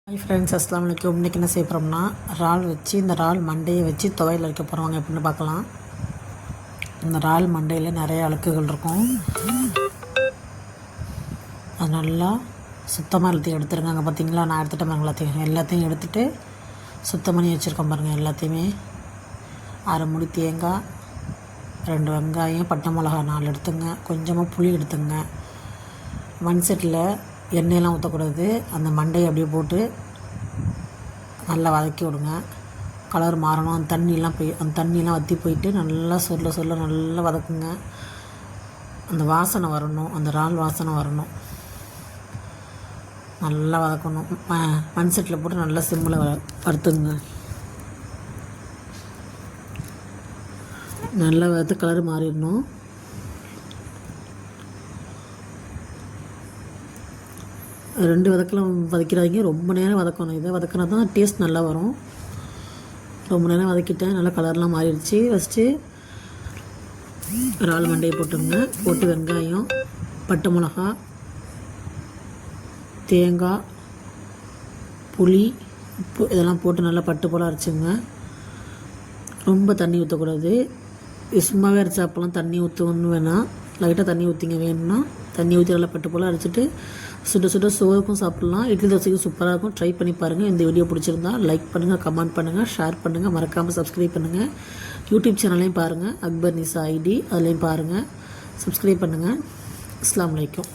Hi friends, அஸ்ஸலாமு அலைக்கும். இன்றைக்கி என்ன செய்ய போகிறோம்னா இறால் வச்சு இந்த இறால் மண்டையை வச்சு துவையல் வைக்க போகிறவங்க எப்படின்னு பார்க்கலாம். இந்த இறால் மண்டையில் நிறைய அழுக்குகள் இருக்கும். அது நல்லா சுத்தமாக எல்லாத்தையும் எடுத்துருங்க. அங்கே பார்த்தீங்களா, நான் எடுத்துகிட்ட பாருங்க, எல்லாத்தையும் எடுத்துகிட்டு சுத்தம் பண்ணி வச்சுருக்கேன் பாருங்கள். எல்லாத்தையுமே அரை மூடி தேங்காய், 2 வெங்காயம், பட்டை மிளகா 4 எடுத்துங்க, கொஞ்சமாக புளி எடுத்துங்க. மண் செட்டில் எண்ணெயெல்லாம் ஊற்றக்கூடாது. அந்த மண்டையை அப்படியே போட்டு நல்லா வதக்கி விடுங்க. கலர் மாறணும். அந்த தண்ணியெலாம் வற்றி போயிட்டு நல்லா சொல்ல நல்லா வதக்குங்க. அந்த வாசனை வரணும், அந்த இறால் வாசனை வரணும். நல்லா வதக்கணும். மண் செட்டில் போட்டு நல்லா சிம்மில் வறுத்துங்க. நல்லா வறுத்து கலர் மாறிடணும். ரெண்டு வதக்கெல்லாம் வதக்கிறாதீங்க, ரொம்ப நேரம் வதக்கணும். இதை வதக்கினா தான் டேஸ்ட் நல்லா வரும். ரொம்ப நேரம் வதக்கிட்டேன், நல்லா கலர்லாம் மாறிடுச்சு. ஃபஸ்ட்டு இறால் மண்டையை போட்டுங்க. போட்டு வெங்காயம், பட்டை மிளகா, தேங்காய், புளி, உப்பு இதெல்லாம் போட்டு நல்லா பட்டு போல் அரைச்சிங்க. ரொம்ப தண்ணி ஊற்றக்கூடாது. சும்மாவே அரைச்சா அப்போலாம் தண்ணி ஊற்றணும்னு வேணாம், லைட்டாக தண்ணி ஊற்றிங்க. வேணும்னா தண்ணி ஊற்றி நல்லா பட்டு போல் அரைச்சிட்டு சுட சோறுக்கும் சாப்பிட்லாம். இட்லி தோசைக்கும் சூப்பராக இருக்கும். ட்ரை பண்ணி பாருங்கள். இந்த வீடியோ பிடிச்சிருந்தா லைக் பண்ணுங்கள், கமெண்ட் பண்ணுங்கள், ஷேர் பண்ணுங்கள், மறக்காமல் சப்ஸ்கிரைப் பண்ணுங்கள். யூடியூப் சேனல்லையும் பாருங்கள், அக்பர் நிசா ஐடி, அதுலேயும் பாருங்கள். சப்ஸ்கிரைப் பண்ணுங்கள். அஸ்ஸலாமு அலைக்கும்.